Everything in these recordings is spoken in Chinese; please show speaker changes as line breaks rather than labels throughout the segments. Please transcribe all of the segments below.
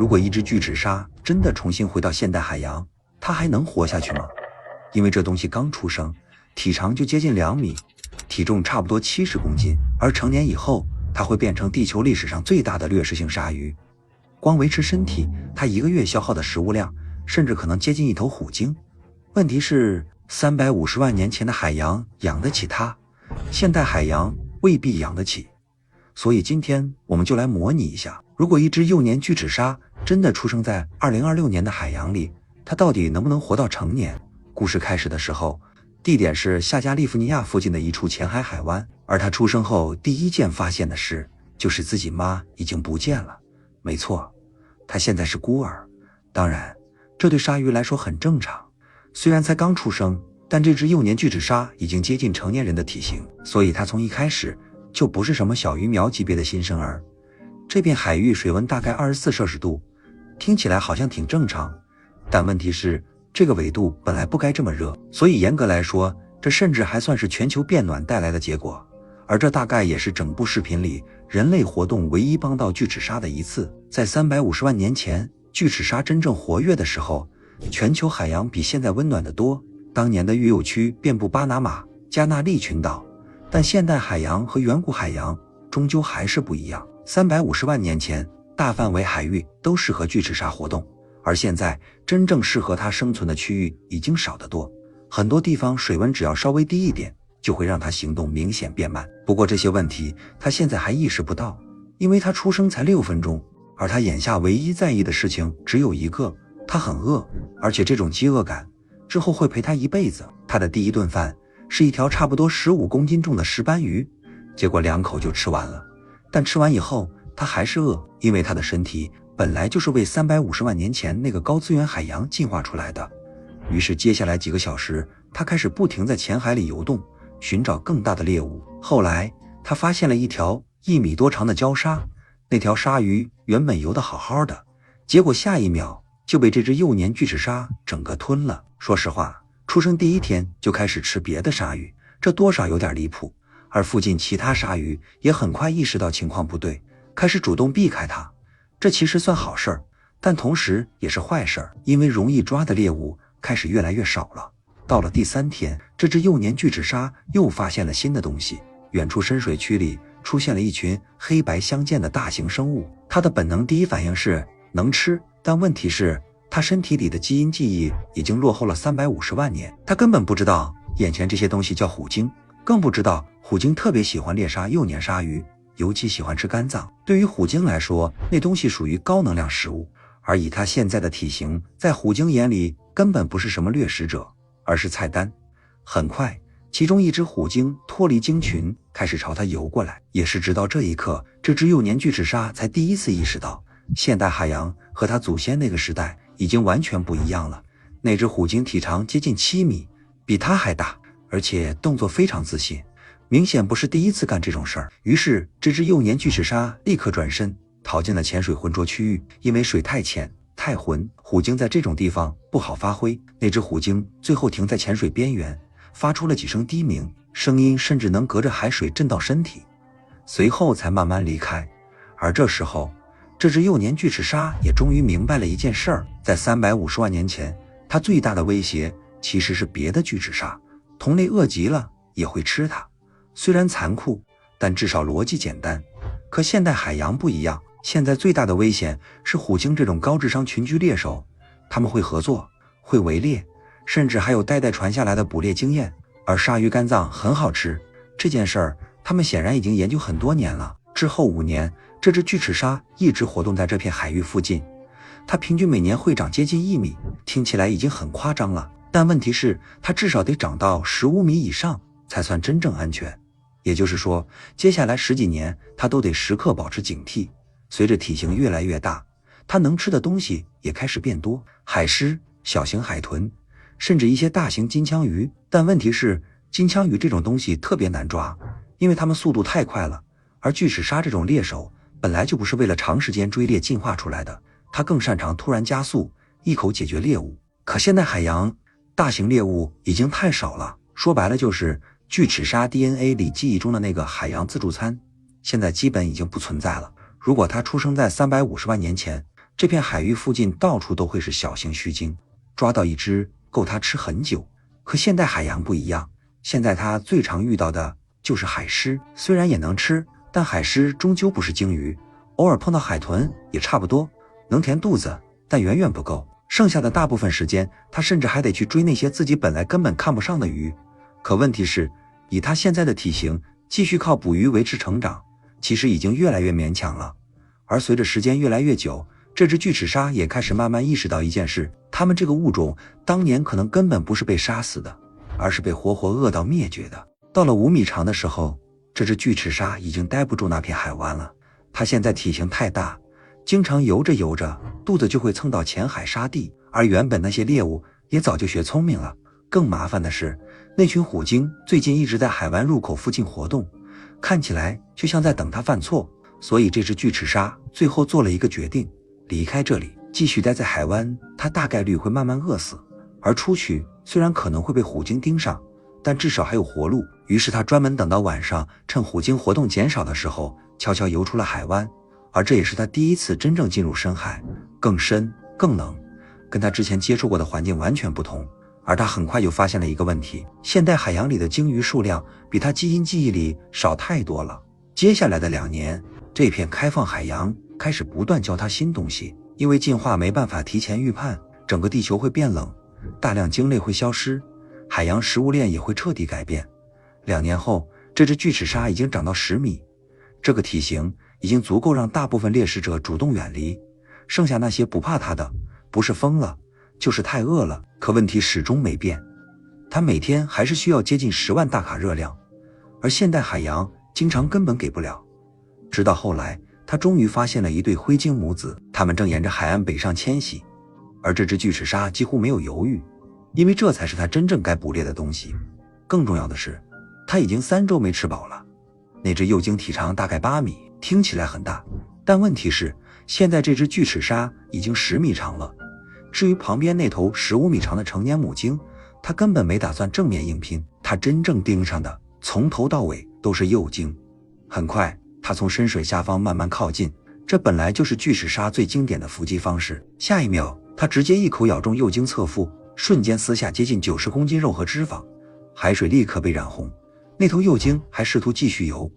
如果一只巨齿鲨真的重新回到现代海洋，它还能活下去吗？因为这东西刚出生，体长就接近2米，体重差不多70公斤，而成年以后，它会变成地球历史上最大的掠食性鲨鱼。光维持身体，它1个月消耗的食物量，甚至可能接近一头虎鲸。问题是，350万年前的海洋养得起它，现代海洋未必养得起。所以今天我们就来模拟一下，如果一只幼年巨齿鲨真的出生在2026年的海洋里，它到底能不能活到成年？故事开始的时候，地点是夏加利福尼亚附近的一处浅海海湾，而他出生后第一件发现的事，就是自己妈已经不见了。没错，他现在是孤儿。当然，这对鲨鱼来说很正常。虽然才刚出生，但这只幼年巨齿鲨已经接近成年人的体型，所以它从一开始就不是什么小鱼苗级别的新生儿。这片海域水温大概24摄氏度，听起来好像挺正常，但问题是这个纬度本来不该这么热，所以严格来说，这甚至还算是全球变暖带来的结果。而这大概也是整部视频里人类活动唯一帮到巨齿鲨的一次。在350万年前，巨齿鲨真正活跃的时候，全球海洋比现在温暖得多，当年的育幼区遍布巴拿马、加那利群岛，但现代海洋和远古海洋终究还是不一样。350万年前，大范围海域都适合巨齿鲨活动，而现在真正适合它生存的区域已经少得多，很多地方水温只要稍微低一点，就会让它行动明显变慢。不过这些问题他现在还意识不到，因为他出生才6分钟，而他眼下唯一在意的事情只有一个，他很饿，而且这种饥饿感之后会陪他一辈子。他的第一顿饭是一条差不多15公斤重的石斑鱼，结果2口就吃完了。但吃完以后他还是饿，因为他的身体本来就是为350万年前那个高资源海洋进化出来的。于是接下来几个小时，他开始不停在浅海里游动，寻找更大的猎物。后来他发现了一条1米多长的礁鲨，那条鲨鱼原本游得好好的，结果下一秒就被这只幼年巨齿鲨整个吞了。说实话，出生第1天就开始吃别的鲨鱼，这多少有点离谱。而附近其他鲨鱼也很快意识到情况不对，开始主动避开它。这其实算好事儿，但同时也是坏事儿，因为容易抓的猎物开始越来越少了。到了第3天，这只幼年巨齿鲨又发现了新的东西，远处深水区里出现了一群黑白相间的大型生物。它的本能第一反应是能吃，但问题是它身体里的基因记忆已经落后了350万年，它根本不知道眼前这些东西叫虎鲸，更不知道虎鲸特别喜欢猎杀幼年鲨鱼，尤其喜欢吃肝脏。对于虎鲸来说，那东西属于高能量食物，而以它现在的体型，在虎鲸眼里根本不是什么掠食者，而是菜单。很快，其中一只虎鲸脱离鲸群，开始朝它游过来。也是直到这一刻，这只幼年巨齿鲨才第一次意识到，现代海洋和它祖先那个时代已经完全不一样了。那只虎鲸体长接近7米，比它还大，而且动作非常自信，明显不是第一次干这种事儿。于是这只幼年巨齿鲨立刻转身逃进了潜水浑浊区域，因为水太浅太浑，虎鲸在这种地方不好发挥。那只虎鲸最后停在潜水边缘，发出了几声低鸣，声音甚至能隔着海水震到身体，随后才慢慢离开。而这时候，这只幼年巨齿鲨也终于明白了一件事儿，在350万年前，它最大的威胁其实是别的巨齿鲨，同类饿极了也会吃它。虽然残酷，但至少逻辑简单。可现代海洋不一样，现在最大的危险是虎鲸这种高智商群居猎手，他们会合作，会围猎，甚至还有代代传下来的捕猎经验。而鲨鱼肝脏很好吃，这件事儿他们显然已经研究很多年了。之后5年，这只巨齿鲨一直活动在这片海域附近，它平均每年会长接近1米，听起来已经很夸张了，但问题是它至少得长到15米以上才算真正安全。也就是说，接下来10几年它都得时刻保持警惕。随着体型越来越大，它能吃的东西也开始变多，海狮、小型海豚，甚至一些大型金枪鱼。但问题是，金枪鱼这种东西特别难抓，因为它们速度太快了，而巨齿鲨这种猎手本来就不是为了长时间追猎进化出来的，它更擅长突然加速，一口解决猎物。可现在海洋大型猎物已经太少了，说白了就是巨齿鲨 DNA 里记忆中的那个海洋自助餐，现在基本已经不存在了。如果它出生在350万年前，这片海域附近到处都会是小型须鲸，抓到一只够它吃很久。可现代海洋不一样，现在它最常遇到的就是海狮，虽然也能吃，但海狮终究不是鲸鱼，偶尔碰到海豚也差不多，能填肚子，但远远不够。剩下的大部分时间，它甚至还得去追那些自己本来根本看不上的鱼。可问题是，以它现在的体型，继续靠捕鱼维持成长，其实已经越来越勉强了。而随着时间越来越久，这只巨齿鲨也开始慢慢意识到一件事，它们这个物种当年可能根本不是被杀死的，而是被活活饿到灭绝的。到了5米长的时候，这只巨齿鲨已经待不住那片海湾了。它现在体型太大，经常游着游着，肚子就会蹭到浅海沙地，而原本那些猎物也早就学聪明了。更麻烦的是，那群虎鲸最近一直在海湾入口附近活动，看起来就像在等它犯错。所以这只巨齿鲨最后做了一个决定，离开这里，继续待在海湾，它大概率会慢慢饿死。而出去虽然可能会被虎鲸盯上，但至少还有活路。于是他专门等到晚上，趁虎鲸活动减少的时候，悄悄游出了海湾。而这也是他第一次真正进入深海，更深更冷，跟他之前接触过的环境完全不同。而他很快就发现了一个问题，现代海洋里的鲸鱼数量比他基因记忆里少太多了。接下来的2年，这片开放海洋开始不断教他新东西。因为进化没办法提前预判，整个地球会变冷，大量鲸类会消失，海洋食物链也会彻底改变。2年后，这只巨齿鲨已经长到10米，这个体型已经足够让大部分猎食者主动远离，剩下那些不怕它的，不是疯了，就是太饿了。可问题始终没变，它每天还是需要接近10万大卡热量，而现代海洋经常根本给不了。直到后来，他终于发现了一对灰鲸母子，他们正沿着海岸北上迁徙，而这只巨齿鲨几乎没有犹豫，因为这才是它真正该捕猎的东西。更重要的是，它已经3周没吃饱了。那只幼鲸体长大概8米，听起来很大，但问题是，现在这只巨齿鲨已经10米长了。至于旁边那头15米长的成年母鲸，它根本没打算正面硬拼，它真正盯上的从头到尾都是幼鲸。很快，它从深水下方慢慢靠近，这本来就是巨齿鲨最经典的伏击方式。下一秒，它直接一口咬中幼鲸侧腹，瞬间撕下接近90公斤肉和脂肪，海水立刻被染红。那头幼鲸还试图继续游，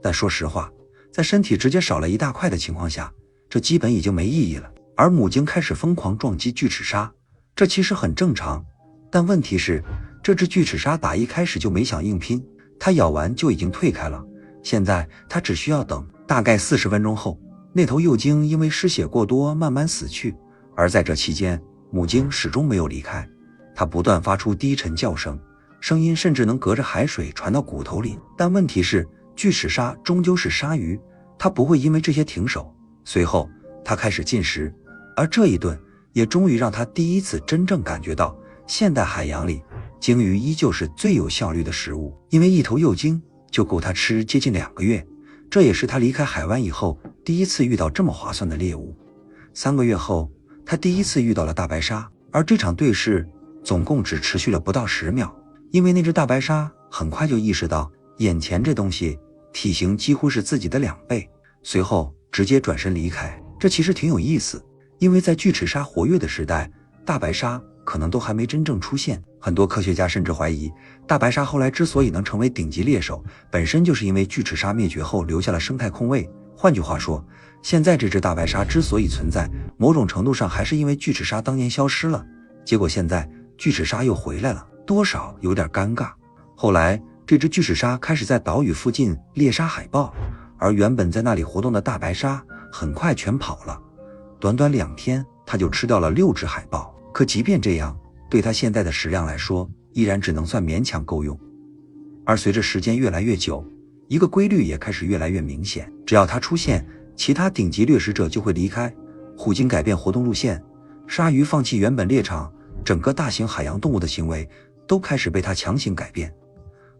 但说实话，在身体直接少了一大块的情况下，这基本已经没意义了。而母鲸开始疯狂撞击巨齿鲨，这其实很正常，但问题是，这只巨齿鲨打一开始就没想硬拼，它咬完就已经退开了。现在它只需要等大概40分钟后，那头幼鲸因为失血过多慢慢死去。而在这期间，母鲸始终没有离开，它不断发出低沉叫声，声音甚至能隔着海水传到骨头里。但问题是，巨齿鲨终究是鲨鱼，它不会因为这些停手。随后它开始进食，而这一顿也终于让他第一次真正感觉到，现代海洋里鲸鱼依旧是最有效率的食物，因为一头幼鲸就够他吃接近2个月。这也是他离开海湾以后第一次遇到这么划算的猎物。3个月后，他第一次遇到了大白鲨，而这场对视总共只持续了不到10秒，因为那只大白鲨很快就意识到眼前这东西体型几乎是自己的2倍，随后直接转身离开。这其实挺有意思，因为在巨齿鲨活跃的时代，大白鲨可能都还没真正出现。很多科学家甚至怀疑，大白鲨后来之所以能成为顶级猎手，本身就是因为巨齿鲨灭绝后留下了生态空位。换句话说，现在这只大白鲨之所以存在，某种程度上还是因为巨齿鲨当年消失了，结果现在巨齿鲨又回来了，多少有点尴尬。后来这只巨齿鲨开始在岛屿附近猎杀海豹，而原本在那里活动的大白鲨很快全跑了。短短2天，它就吃掉了6只海豹。可即便这样，对它现在的食量来说，依然只能算勉强够用。而随着时间越来越久，一个规律也开始越来越明显，只要它出现，其他顶级掠食者就会离开。虎鲸改变活动路线，鲨鱼放弃原本猎场，整个大型海洋动物的行为都开始被它强行改变。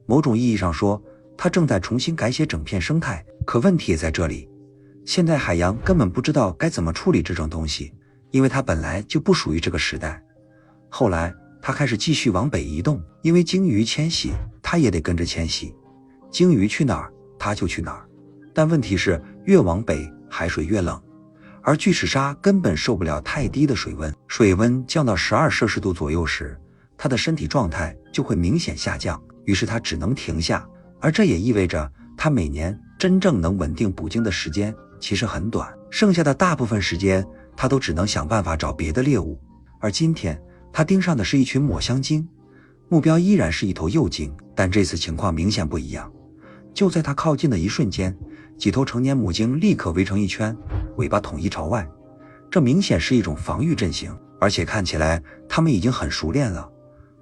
某种意义上说，它正在重新改写整片生态。可问题也在这里，现在海洋根本不知道该怎么处理这种东西，因为它本来就不属于这个时代。后来它开始继续往北移动，因为鲸鱼迁徙，它也得跟着迁徙，鲸鱼去哪儿它就去哪儿。但问题是，越往北海水越冷，而巨齿鲨根本受不了太低的水温，水温降到12°C左右时，它的身体状态就会明显下降，于是它只能停下，而这也意味着它每年真正能稳定捕鲸的时间其实很短，剩下的大部分时间它都只能想办法找别的猎物。而今天它盯上的是一群抹香鲸，目标依然是一头幼鲸，但这次情况明显不一样。就在它靠近的一瞬间，几头成年母鲸立刻围成一圈，尾巴统一朝外，这明显是一种防御阵型，而且看起来它们已经很熟练了。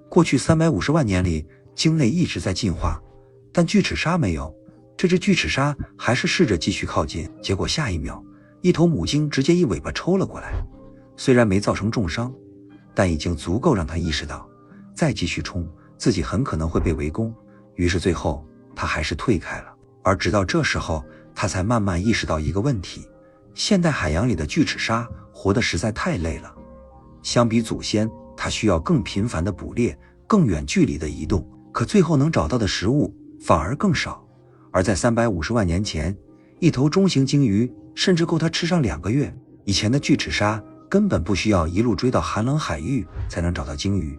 过去350万年里，鲸类一直在进化，但巨齿鲨没有。这只巨齿鲨还是试着继续靠近，结果下一秒，一头母鲸直接一尾巴抽了过来。虽然没造成重伤，但已经足够让它意识到，再继续冲，自己很可能会被围攻。于是最后，它还是退开了。而直到这时候，它才慢慢意识到一个问题：现代海洋里的巨齿鲨活得实在太累了。相比祖先，它需要更频繁的捕猎，更远距离的移动，可最后能找到的食物反而更少。而在350万年前，一头中型鲸鱼甚至够它吃上2个月。以前的巨齿鲨根本不需要一路追到寒冷海域才能找到鲸鱼，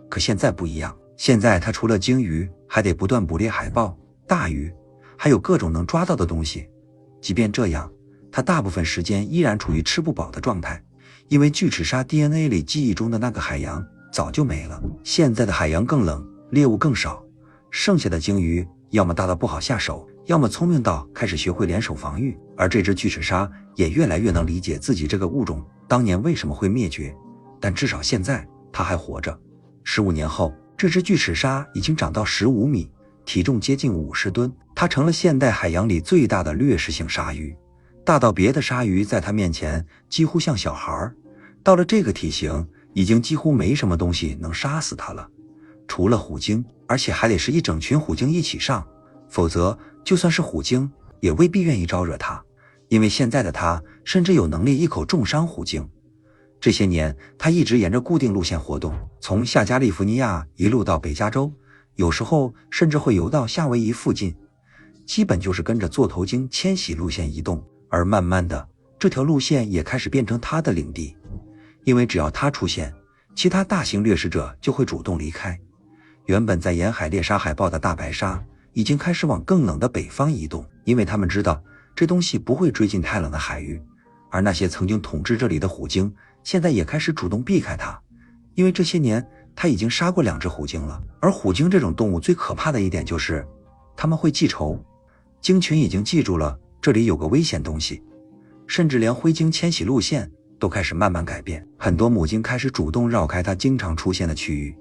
可现在不一样，现在它除了鲸鱼，还得不断捕猎海豹、大鱼，还有各种能抓到的东西。即便这样，它大部分时间依然处于吃不饱的状态，因为巨齿鲨 DNA 里记忆中的那个海洋早就没了。现在的海洋更冷，猎物更少，剩下的鲸鱼要么大到不好下手，要么聪明到开始学会联手防御。而这只巨齿鲨也越来越能理解自己这个物种当年为什么会灭绝，但至少现在它还活着。15年后，这只巨齿鲨已经长到15米，体重接近50吨，它成了现代海洋里最大的掠食性鲨鱼，大到别的鲨鱼在它面前几乎像小孩。到了这个体型，已经几乎没什么东西能杀死它了，除了虎鲸，而且还得是一整群虎鲸一起上，否则就算是虎鲸也未必愿意招惹它，因为现在的它甚至有能力一口重伤虎鲸。这些年，它一直沿着固定路线活动，从下加利福尼亚一路到北加州，有时候甚至会游到夏威夷附近，基本就是跟着座头鲸迁徙路线移动。而慢慢的，这条路线也开始变成它的领地，因为只要它出现，其他大型掠食者就会主动离开。原本在沿海猎杀海豹的大白鲨已经开始往更冷的北方移动，因为他们知道这东西不会追进太冷的海域。而那些曾经统治这里的虎鲸现在也开始主动避开它，因为这些年它已经杀过2只虎鲸了。而虎鲸这种动物最可怕的一点就是它们会记仇，鲸群已经记住了这里有个危险东西，甚至连灰鲸迁徙路线都开始慢慢改变，很多母鲸开始主动绕开它经常出现的区域。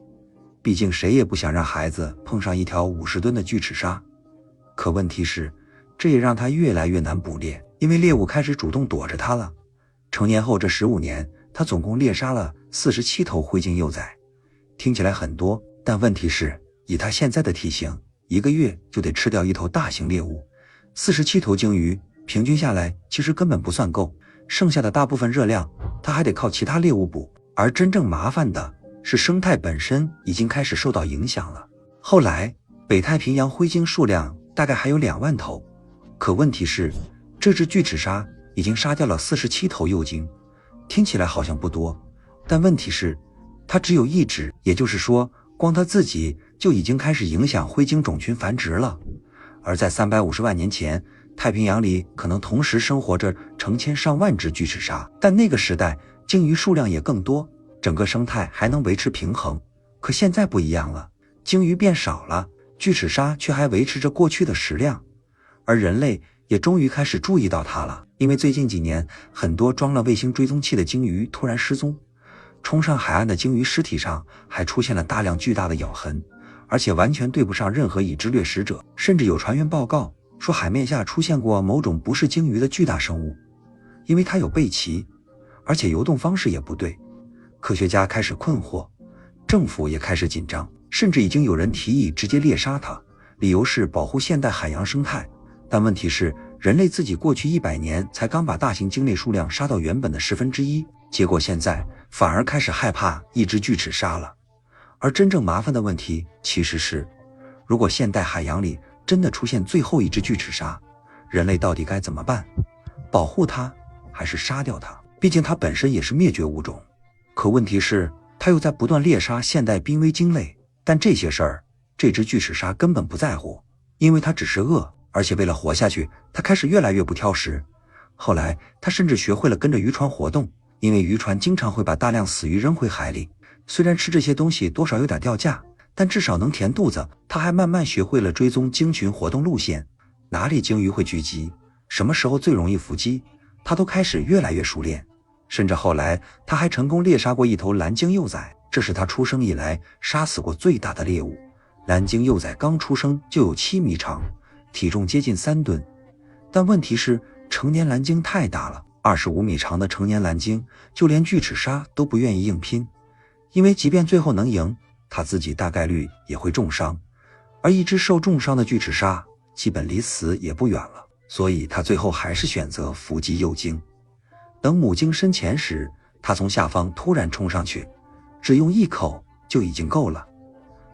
毕竟谁也不想让孩子碰上一条50吨的巨齿鲨。可问题是，这也让它越来越难捕猎，因为猎物开始主动躲着它了。成年后这15年，它总共猎杀了47头灰鲸幼崽。听起来很多，但问题是，以它现在的体型，1个月就得吃掉一头大型猎物。47头鲸鱼平均下来其实根本不算够，剩下的大部分热量它还得靠其他猎物补。而真正麻烦的是，生态本身已经开始受到影响了。后来北太平洋灰鲸数量大概还有2万头，可问题是，这只巨齿鲨已经杀掉了47头幼鲸。听起来好像不多，但问题是它只有1只，也就是说光它自己就已经开始影响灰鲸种群繁殖了。而在350万年前，太平洋里可能同时生活着成千上万只巨齿鲨，但那个时代鲸鱼数量也更多，整个生态还能维持平衡。可现在不一样了，鲸鱼变少了，巨齿鲨却还维持着过去的食量。而人类也终于开始注意到它了，因为最近几年，很多装了卫星追踪器的鲸鱼突然失踪，冲上海岸的鲸鱼尸体上还出现了大量巨大的咬痕，而且完全对不上任何已知掠食者。甚至有船员报告说，海面下出现过某种不是鲸鱼的巨大生物，因为它有背鳍，而且游动方式也不对。科学家开始困惑，政府也开始紧张，甚至已经有人提议直接猎杀它，理由是保护现代海洋生态。但问题是，人类自己过去100年才刚把大型鲸类数量杀到原本的1/10，结果现在反而开始害怕一只巨齿鲨了。而真正麻烦的问题其实是，如果现代海洋里真的出现最后一只巨齿鲨，人类到底该怎么办？保护它，还是杀掉它？毕竟它本身也是灭绝物种。可问题是，它又在不断猎杀现代濒危鲸类，但这些事儿，这只巨齿鲨根本不在乎，因为它只是饿，而且为了活下去，它开始越来越不挑食。后来，它甚至学会了跟着渔船活动，因为渔船经常会把大量死鱼扔回海里。虽然吃这些东西多少有点掉价，但至少能填肚子。它还慢慢学会了追踪鲸群活动路线，哪里鲸鱼会聚集，什么时候最容易伏击，它都开始越来越熟练。甚至后来，它还成功猎杀过一头蓝鲸幼崽，这是它出生以来杀死过最大的猎物。蓝鲸幼崽刚出生就有7米长，体重接近3吨。但问题是，成年蓝鲸太大了，25米长的成年蓝鲸，就连巨齿鲨都不愿意硬拼，因为即便最后能赢，它自己大概率也会重伤，而一只受重伤的巨齿鲨基本离死也不远了，所以它最后还是选择伏击幼鲸。等母鲸身前时，它从下方突然冲上去，只用一口就已经够了。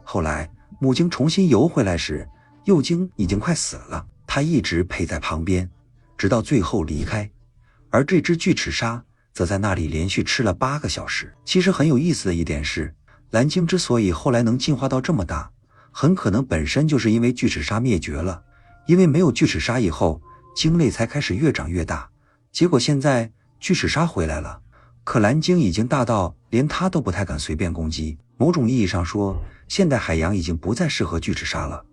后来母鲸重新游回来时，幼鲸已经快死了，它一直陪在旁边，直到最后离开。而这只巨齿鲨则在那里连续吃了8个小时。其实很有意思的一点是，蓝鲸之所以后来能进化到这么大，很可能本身就是因为巨齿鲨灭绝了，因为没有巨齿鲨以后，鲸类才开始越长越大。结果现在巨齿鲨回来了，可蓝鲸已经大到连它都不太敢随便攻击。某种意义上说，现代海洋已经不再适合巨齿鲨了。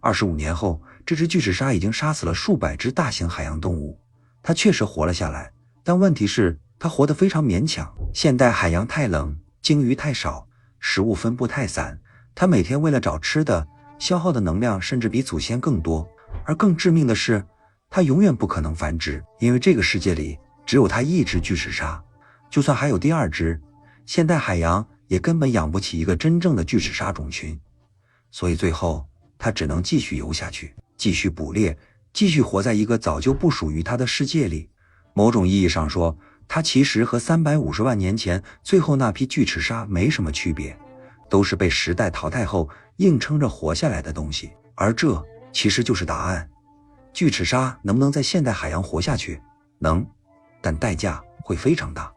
25年后，这只巨齿鲨已经杀死了数百只大型海洋动物，它确实活了下来，但问题是它活得非常勉强。现代海洋太冷，鲸鱼太少，食物分布太散，它每天为了找吃的，消耗的能量甚至比祖先更多。而更致命的是，它永远不可能繁殖，因为这个世界里只有它一只巨齿鲨，就算还有第2只，现代海洋也根本养不起一个真正的巨齿鲨种群。所以最后它只能继续游下去，继续捕猎，继续活在一个早就不属于它的世界里。某种意义上说，它其实和350万年前最后那批巨齿鲨没什么区别，都是被时代淘汰后硬撑着活下来的东西。而这其实就是答案。巨齿鲨能不能在现代海洋活下去？能，但代价会非常大。